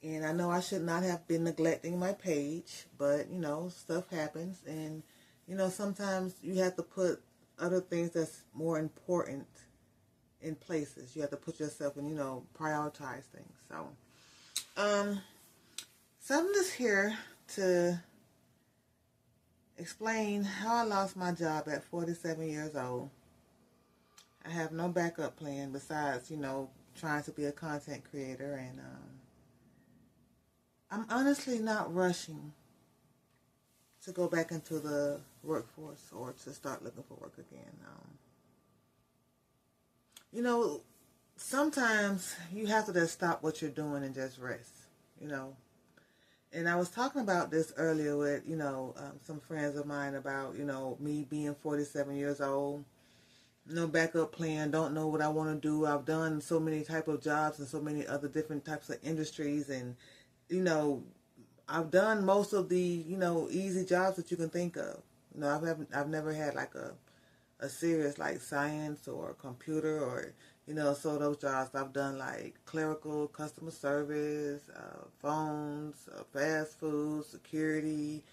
And I know I should not have been neglecting my page, but, stuff happens. And, sometimes you have to put other things that's more important in places. You have to put yourself in, prioritize things. So, I'm just here to explain how I lost my job at 47 years old. I have no backup plan besides, trying to be a content creator. And I'm honestly not rushing to go back into the workforce or to start looking for work again. Sometimes you have to just stop what you're doing and just rest, And I was talking about this earlier with, some friends of mine about, me being 47 years old, no backup plan, don't know what I want to do. I've done so many type of jobs and so many other different types of industries, and, I've done most of the, easy jobs that you can think of. I've never had like a serious like science or computer or, so those jobs I've done like clerical, customer service, phones, fast food, security,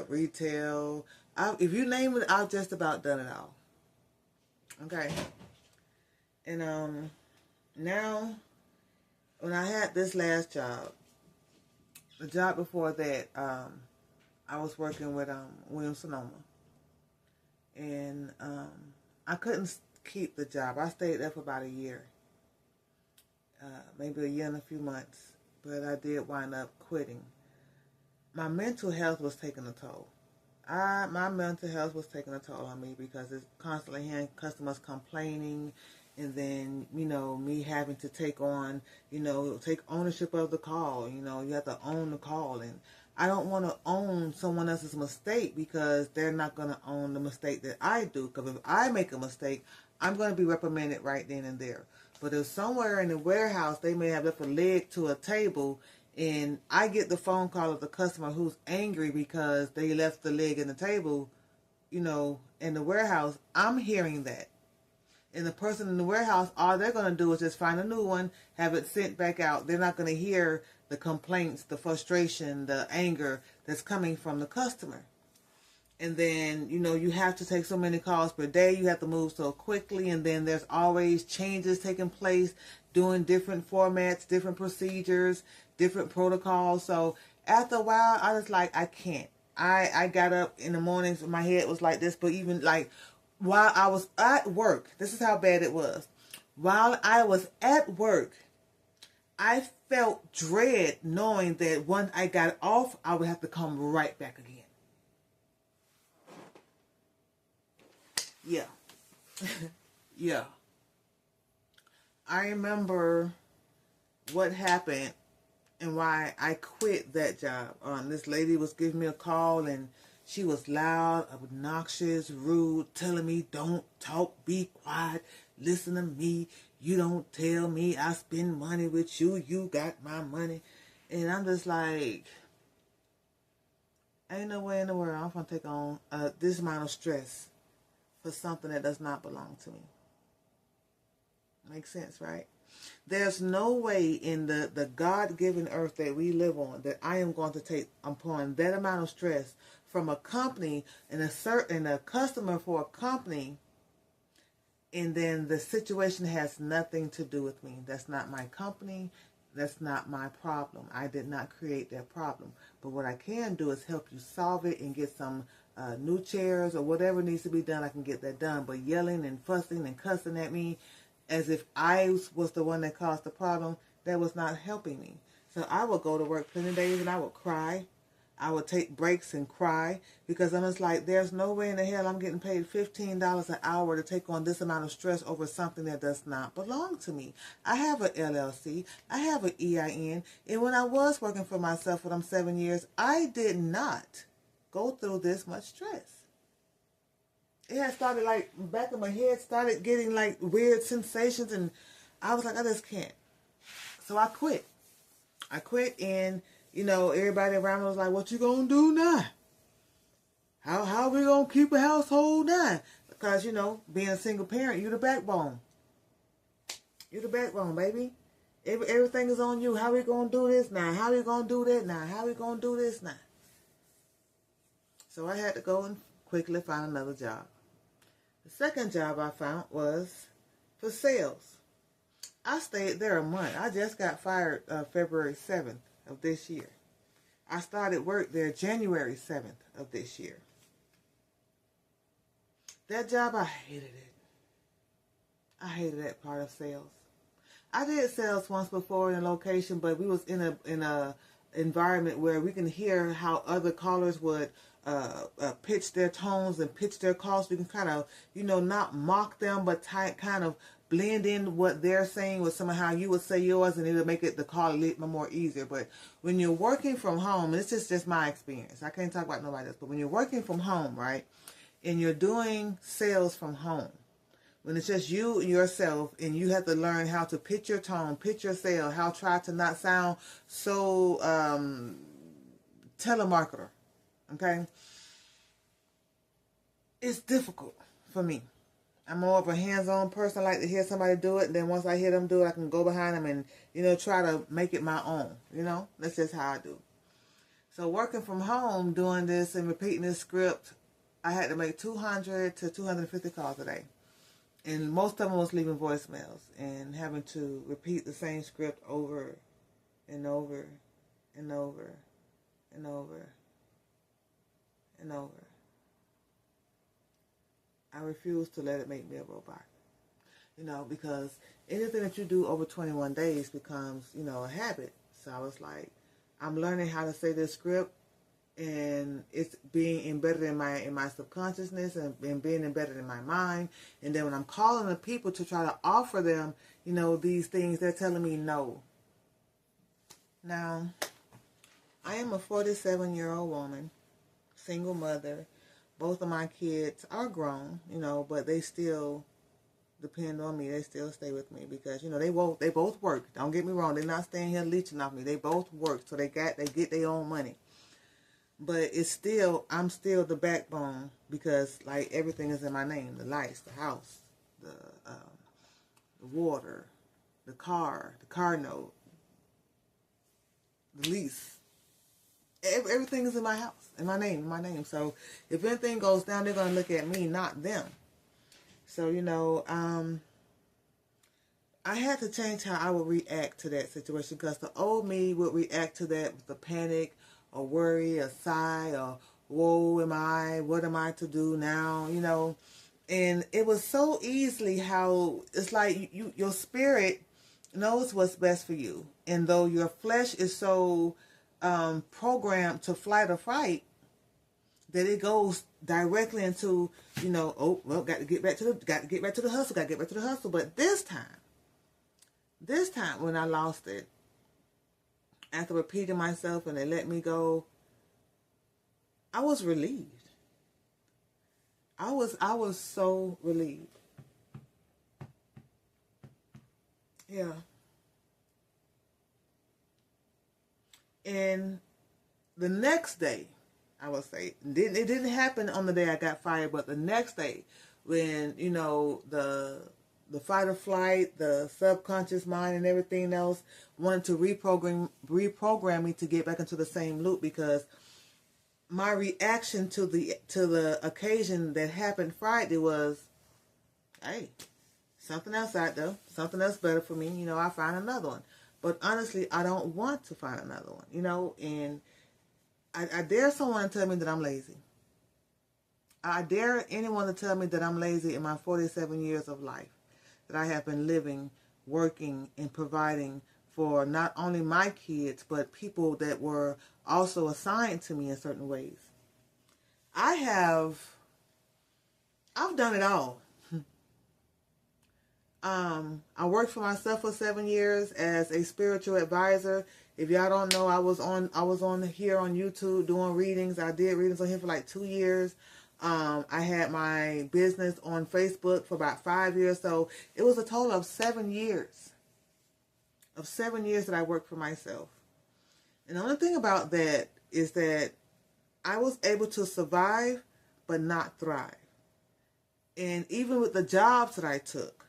retail. If you name it, I've just about done it all. Okay. And now when I had this last job, the job before that, I was working with Williams Sonoma. And I couldn't keep the job. I stayed there for about a year. Maybe a year and a few months. But I did wind up quitting. My mental health was taking a toll. My mental health was taking a toll on me because it's constantly hearing customers complaining, and then, me having to take on, take ownership of the call. You have to own the call. And I don't want to own someone else's mistake because they're not going to own the mistake that I do. Because if I make a mistake, I'm going to be reprimanded right then and there. But if somewhere in the warehouse they may have left a leg to a table, and I get the phone call of the customer who's angry because they left the leg in the table, in the warehouse, I'm hearing that. And the person in the warehouse, all they're going to do is just find a new one, have it sent back out. They're not going to hear the complaints, the frustration, the anger that's coming from the customer. And then, you have to take so many calls per day. You have to move so quickly. And then there's always changes taking place, doing different formats, different procedures, different protocols. So after a while, I was like, I can't. I got up in the mornings, my head was like this, but even like while I was at work, this is how bad it was. While I was at work, I felt dread knowing that once I got off, I would have to come right back again. Yeah. Yeah. I remember what happened and why I quit that job. This lady was giving me a call, and she was loud, obnoxious, rude, telling me, don't talk, be quiet, listen to me. You don't tell me I spend money with you. You got my money. And I'm just like, ain't no way in the world I'm going to take on this amount of stress for something that does not belong to me. Makes sense, right? There's no way in the God-given earth that we live on that I am going to take upon that amount of stress from a company and a customer for a company, and then the situation has nothing to do with me. That's not my company. That's not my problem. I did not create that problem. But what I can do is help you solve it and get some new chairs or whatever needs to be done. I can get that done. But yelling and fussing and cussing at me as if I was the one that caused the problem, that was not helping me. So I would go to work plenty of days and I would cry. I would take breaks and cry because I'm just like, there's no way in the hell I'm getting paid $15 an hour to take on this amount of stress over something that does not belong to me. I have an LLC. I have an EIN. And when I was working for myself for them 7 years, I did not go through this much stress. It had started like back of my head started getting like weird sensations, and I was like, I just can't. So I quit. And everybody around me was like, what you gonna do now? How we gonna keep a household now? Because, being a single parent, you're the backbone. You're the backbone, baby. Everything is on you. How we gonna do this now? How we gonna do that now? How we gonna do this now? So I had to go and quickly find another job. The second job I found was for sales. I stayed there a month. I just got fired February 7th of this year. I started work there January 7th of this year. That job, I hated it. I hated that part of sales. I did sales once before in a location, but we was in a environment where we can hear how other callers would pitch their tones and pitch their calls. We can kind of, not mock them, but kind of blend in what they're saying with some of how you would say yours, and it'll make the call a little more easier. But when you're working from home, and this is just my experience, I can't talk about nobody else, but when you're working from home, right, and you're doing sales from home, when it's just you and yourself, and you have to learn how to pitch your tone, pitch your sale, how try to not sound so telemarketer, okay? It's difficult for me. I'm more of a hands-on person. I like to hear somebody do it, and then once I hear them do it, I can go behind them and, try to make it my own, That's just how I do. So working from home, doing this and repeating this script, I had to make 200 to 250 calls a day. And most of them was leaving voicemails and having to repeat the same script over and over and over and over and over. I refuse to let it make me a robot, because anything that you do over 21 days becomes, a habit. So I was like, I'm learning how to say this script, and it's being embedded in my subconsciousness and being embedded in my mind. And then when I'm calling the people to try to offer them, these things, they're telling me no. Now, I am a 47-year-old woman, single mother. Both of my kids are grown, but they still depend on me. They still stay with me because, they both work. Don't get me wrong. They're not staying here leeching off me. They both work, so they get their own money. But I'm still the backbone because, like, everything is in my name. The lights, the house, the water, the car note, the lease. Everything is in my house, in my name. So if anything goes down, they're going to look at me, not them. So, I had to change how I would react to that situation because the old me would react to that with a panic, or worry, or sigh, or woe am I, what am I to do now, And it was so easily how it's like your spirit knows what's best for you. And though your flesh is so programmed to flight or fight, that it goes directly into, got to get back to the hustle. But this time when I lost it, after repeating myself and they let me go, I was relieved. I was so relieved. Yeah. And the next day, I would say, it didn't happen on the day I got fired, but the next day when, the fight or flight, the subconscious mind and everything else wanted to reprogram me to get back into the same loop because my reaction to the occasion that happened Friday was, hey, something else out there, something else better for me, I find another one. But honestly, I don't want to find another one, and I dare someone to tell me that I'm lazy. I dare anyone to tell me that I'm lazy in my 47 years of life, that I have been living, working, and providing for not only my kids, but people that were also assigned to me in certain ways. I've done it all. I worked for myself for 7 years as a spiritual advisor. If y'all don't know, I was on here on YouTube doing readings. I did readings on here for like 2 years. I had my business on Facebook for about 5 years. So it was a total of 7 years. Of 7 years that I worked for myself. And the only thing about that is that I was able to survive, but not thrive. And even with the jobs that I took,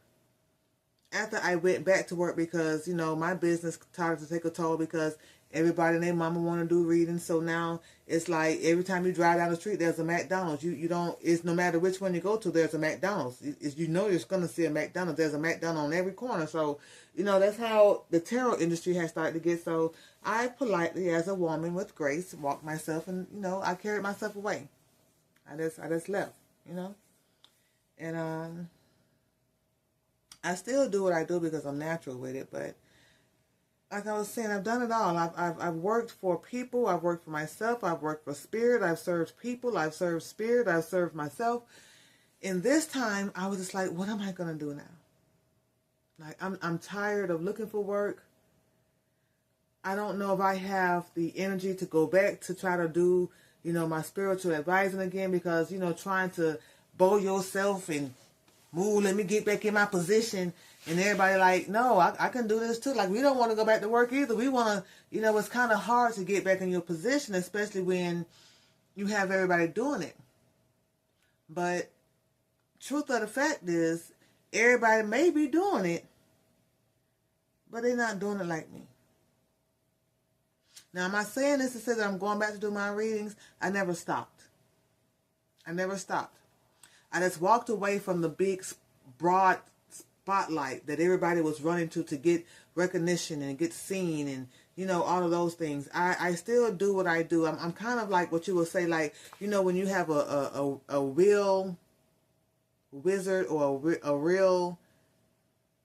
after I went back to work because, my business started to take a toll because everybody and their mama want to do reading. So now it's like every time you drive down the street, there's a McDonald's. You don't, it's no matter which one you go to, there's a McDonald's. You're going to see a McDonald's. There's a McDonald's on every corner. So, that's how the tarot industry has started to get. So I politely, as a woman with grace, walked myself and, I carried myself away. I just left, and, I still do what I do because I'm natural with it, but like I was saying, I've done it all. I've worked for people, I've worked for myself, I've worked for spirit, I've served people, I've served spirit, I've served myself. And this time, I was just like, what am I going to do now? Like, I'm tired of looking for work. I don't know if I have the energy to go back to try to do, my spiritual advising again because, trying to bow yourself and move, let me get back in my position. And everybody like, no, I can do this too. Like, we don't want to go back to work either. We want to, it's kind of hard to get back in your position, especially when you have everybody doing it. But truth of the fact is, everybody may be doing it, but they're not doing it like me. Now, am I saying this to say that I'm going back to do my readings? I never stopped. I just walked away from the big, broad spotlight that everybody was running to get recognition and get seen and, all of those things. I still do what I do. I'm kind of like what you would say, like, when you have a real wizard or a real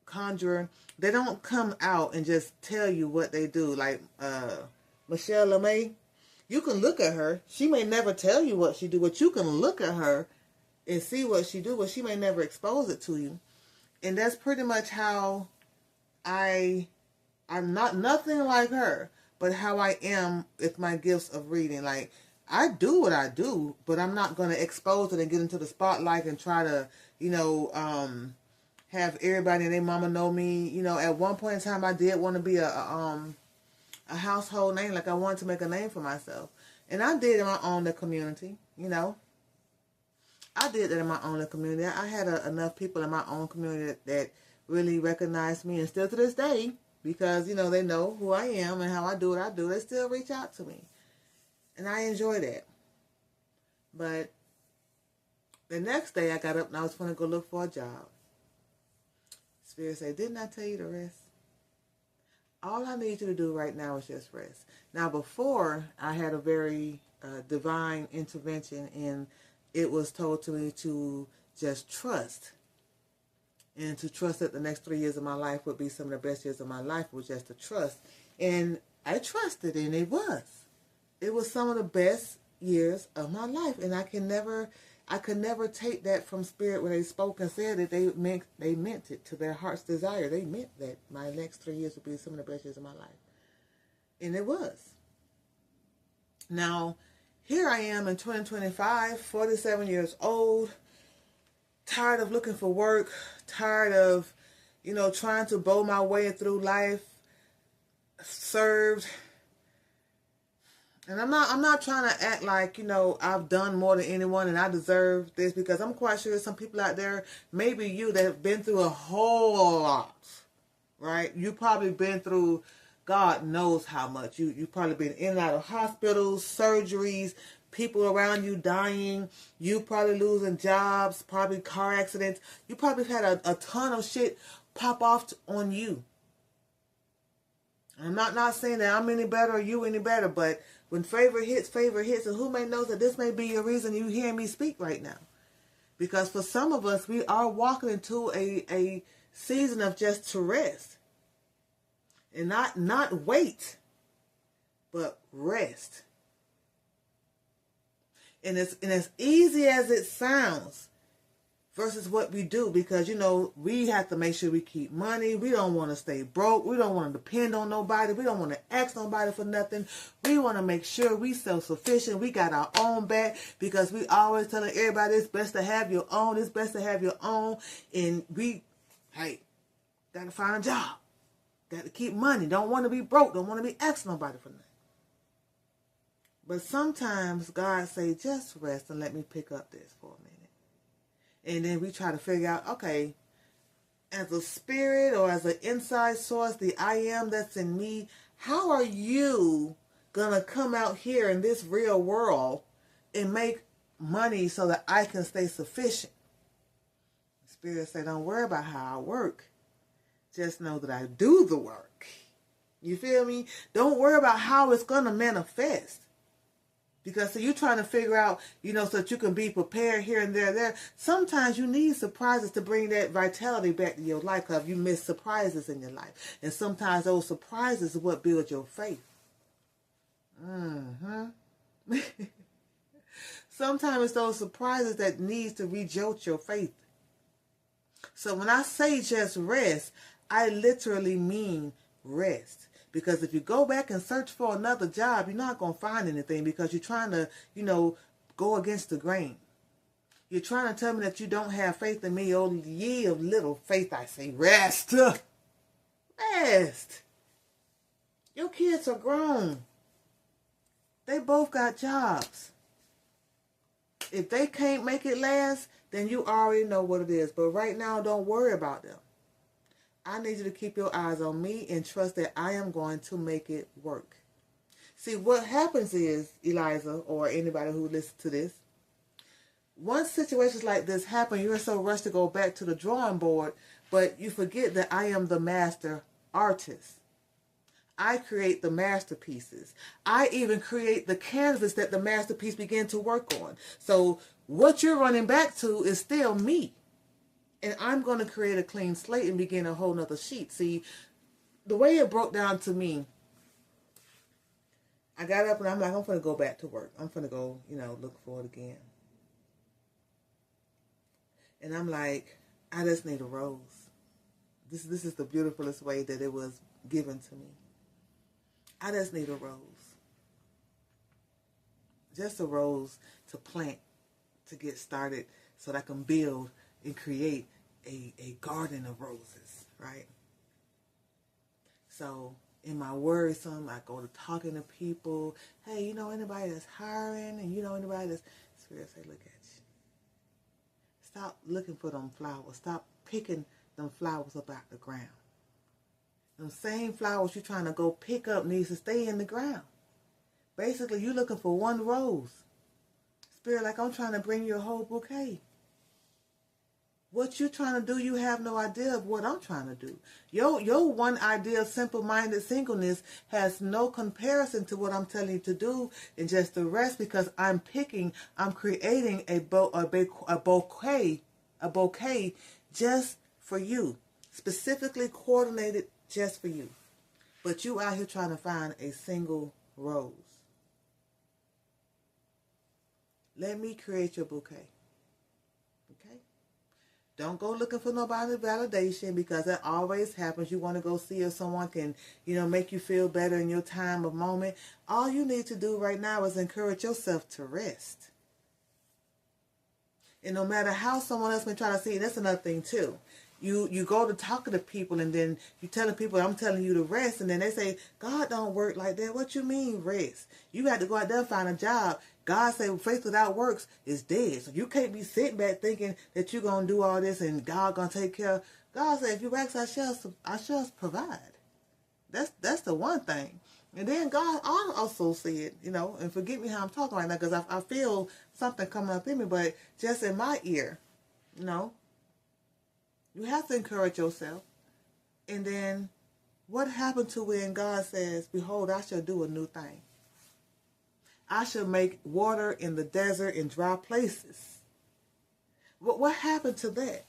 conjurer, they don't come out and just tell you what they do. Like Michelle LeMay, you can look at her. She may never tell you what she do, but you can look at her and see what she do, but she may never expose it to you. And that's pretty much how I'm not nothing like her, but how I am with my gifts of reading. Like, I do what I do, but I'm not going to expose it and get into the spotlight and try to, have everybody and their mama know me. At one point in time, I did want to be a household name. Like, I wanted to make a name for myself. And I did in my own community, I did that in my own community. I had enough people in my own community that really recognized me, and still to this day, because, they know who I am and how I do what I do, they still reach out to me. And I enjoy that. But the next day I got up and I was going to go look for a job. Spirit said, didn't I tell you to rest? All I need you to do right now is just rest. Now, before, I had a very divine intervention, and it was told to me to just trust. And to trust that the next 3 years of my life would be some of the best years of my life, was just to trust. And I trusted, and it was. It was some of the best years of my life. And I could never take that from Spirit when they spoke and said that they meant it to their heart's desire. They meant that my next 3 years would be some of the best years of my life. And it was. Now, here I am in 2025, 47 years old, tired of looking for work, tired of, trying to bow my way through life, served. And I'm not trying to act like, I've done more than anyone and I deserve this, because I'm quite sure there's some people out there, maybe you, that have been through a whole lot, right? You probably been through, God knows how much. You've probably been in and out of hospitals, surgeries, people around you dying. You probably losing jobs, probably car accidents. You probably had a ton of shit pop off on you. I'm not saying that I'm any better or you any better, but when favor hits, and who may know that this may be your reason you hear me speak right now. Because for some of us, we are walking into a season of just to rest. And not wait, but rest. And as easy as it sounds versus what we do, because, we have to make sure we keep money. We don't want to stay broke. We don't want to depend on nobody. We don't want to ask nobody for nothing. We want to make sure we self-sufficient. We got our own back, because we always telling everybody it's best to have your own. It's best to have your own. And we, got to find a job. Got to keep money. Don't want to be broke. Don't want to be asking nobody for nothing. But sometimes God say, just rest and let me pick up this for a minute. And then we try to figure out, okay, as a spirit or as an inside source, the I am that's in me, how are you going to come out here in this real world and make money so that I can stay sufficient? Spirit say, don't worry about how I work. Just know that I do the work. You feel me? Don't worry about how it's going to manifest. Because so you're trying to figure out, so that you can be prepared here and there. Sometimes you need surprises to bring that vitality back to your life, because you miss surprises in your life. And sometimes those surprises are what build your faith. Sometimes it's those surprises that needs to rejolt your faith. So when I say just rest, I literally mean rest. Because if you go back and search for another job, you're not going to find anything, because you're trying to, go against the grain. You're trying to tell me that you don't have faith in me. Oh, ye of little faith, I say, rest. Rest. Your kids are grown. They both got jobs. If they can't make it last, then you already know what it is. But right now, don't worry about them. I need you to keep your eyes on me and trust that I am going to make it work. See, what happens is, Eliza, or anybody who listens to this, once situations like this happen, you're so rushed to go back to the drawing board, but you forget that I am the master artist. I create the masterpieces. I even create the canvas that the masterpiece begin to work on. So what you're running back to is still me. And I'm going to create a clean slate and begin a whole nother sheet. See, the way it broke down to me, I got up and I'm like, I'm going to go back to work. I'm going to go, look for it again. And I'm like, I just need a rose. This is the beautifulest way that it was given to me. I just need a rose. Just a rose to plant, to get started, so that I can build and create a garden of roses, right? So in my worrisome, I go to talking to people. Hey, anybody that's hiring? And anybody that's... Spirit say, look at you. Stop looking for them flowers. Stop picking them flowers up out the ground. Them same flowers you're trying to go pick up needs to stay in the ground. Basically, you're looking for one rose. Spirit, like, I'm trying to bring you a whole bouquet. What you're trying to do, you have no idea of what I'm trying to do. Your one idea of simple-minded singleness has no comparison to what I'm telling you to do and just the rest, because I'm creating a bouquet just for you, specifically coordinated just for you. But you out here trying to find a single rose. Let me create your bouquet. Okay? Don't go looking for nobody's validation, because that always happens. You want to go see if someone can, make you feel better in your time of moment. All you need to do right now is encourage yourself to rest. And no matter how someone else may try to see it, that's another thing too. You go to talking to people, and then you telling people, I'm telling you to rest, and then they say, God don't work like that. What you mean rest? You got to go out there and find a job. God said faith without works is dead. So you can't be sitting back thinking that you're going to do all this and God going to take care. God said, if you ask, I shall provide. That's the one thing. And then God also said, and forgive me how I'm talking right now, because I feel something coming up in me, but just in my ear, you have to encourage yourself. And then what happened to when God says, behold, I shall do a new thing. I shall make water in the desert and dry places. What happened to that?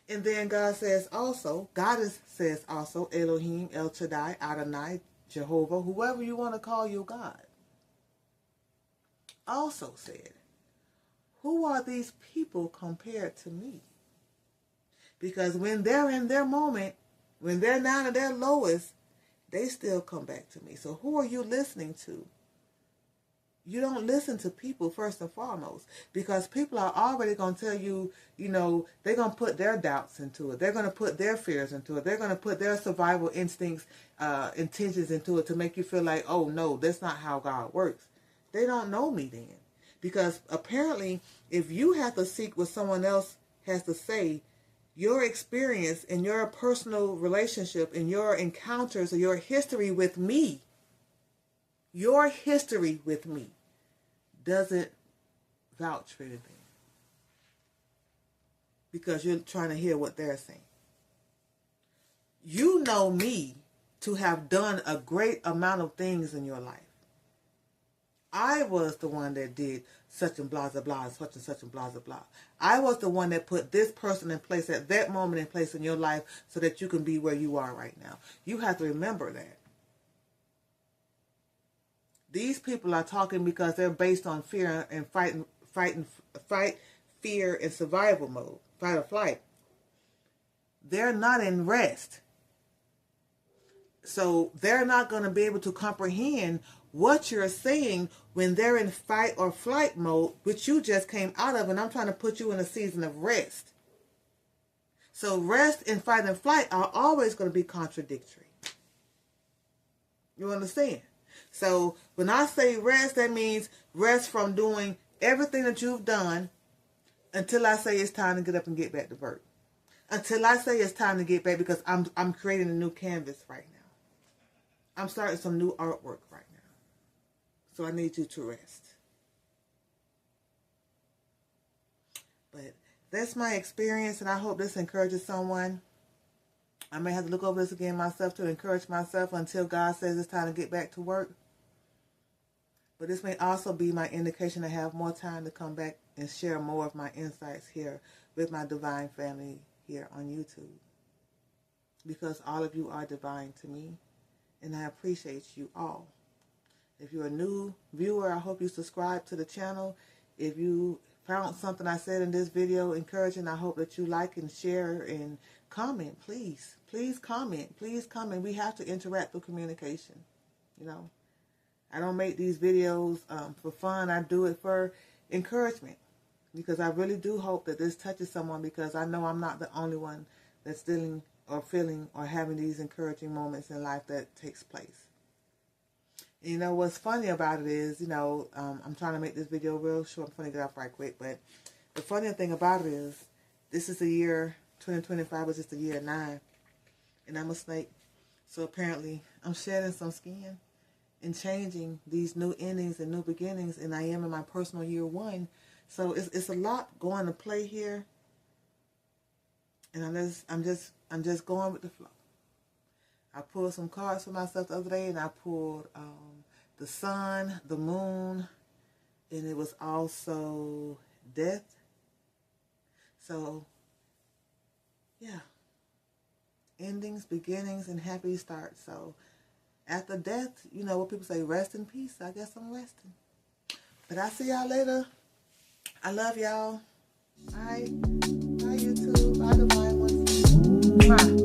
And then God says also, Elohim, El Shaddai, Adonai, Jehovah, whoever you want to call your God, also said, who are these people compared to me? Because when they're in their moment, when they're down at their lowest, they still come back to me. So who are you listening to? You don't listen to people first and foremost, because people are already going to tell you, they're going to put their doubts into it. They're going to put their fears into it. They're going to put their survival instincts, intentions into it to make you feel like, oh no, that's not how God works. They don't know me then. Because apparently, if you have to seek what someone else has to say, your experience and your personal relationship and your encounters or your history with me, doesn't vouch for anything. Because you're trying to hear what they're saying. You know me to have done a great amount of things in your life. I was the one that did such and blah, blah, blah, such and blah, blah, blah. I was the one that put this person in place at that moment in place in your life so that you can be where you are right now. You have to remember that. These people are talking because they're based on fear and fight, fear, and survival mode, fight or flight. They're not in rest. So they're not going to be able to comprehend what you're saying when they're in fight or flight mode, which you just came out of, and I'm trying to put you in a season of rest. So rest and fight and flight are always going to be contradictory. You understand? So when I say rest, that means rest from doing everything that you've done until I say it's time to get up and get back to work. Until I say it's time to get back, because I'm creating a new canvas right now. I'm starting some new artwork right now. So I need you to rest. But that's my experience, and I hope this encourages someone. I may have to look over this again myself to encourage myself until God says it's time to get back to work. But this may also be my indication to have more time to come back and share more of my insights here with my divine family here on YouTube. Because all of you are divine to me, and I appreciate you all. If you're a new viewer, I hope you subscribe to the channel. If you found something I said in this video encouraging, I hope that you like and share and comment, please. Please comment. Please comment. We have to interact with communication. You know, I don't make these videos for fun. I do it for encouragement, because I really do hope that this touches someone, because I know I'm not the only one that's dealing or feeling or having these encouraging moments in life that takes place. And you know, what's funny about it is, you know, I'm trying to make this video real short. I'm going to get off right quick. But the funny thing about it is, this is the year 2025, which is the year 9. And I'm a snake. So apparently I'm shedding some skin and changing these new endings and new beginnings. And I am in my personal year 1. So it's a lot going to play here. And I'm just going with the flow. I pulled some cards for myself the other day, and I pulled the sun, the moon, and it was also death. So, yeah. Endings, beginnings, and happy starts. So, after death, you know what people say, rest in peace. I guess I'm resting. But I'll see y'all later. I love y'all. Bye. Bye, YouTube. Bye, Divine Ones. Bye.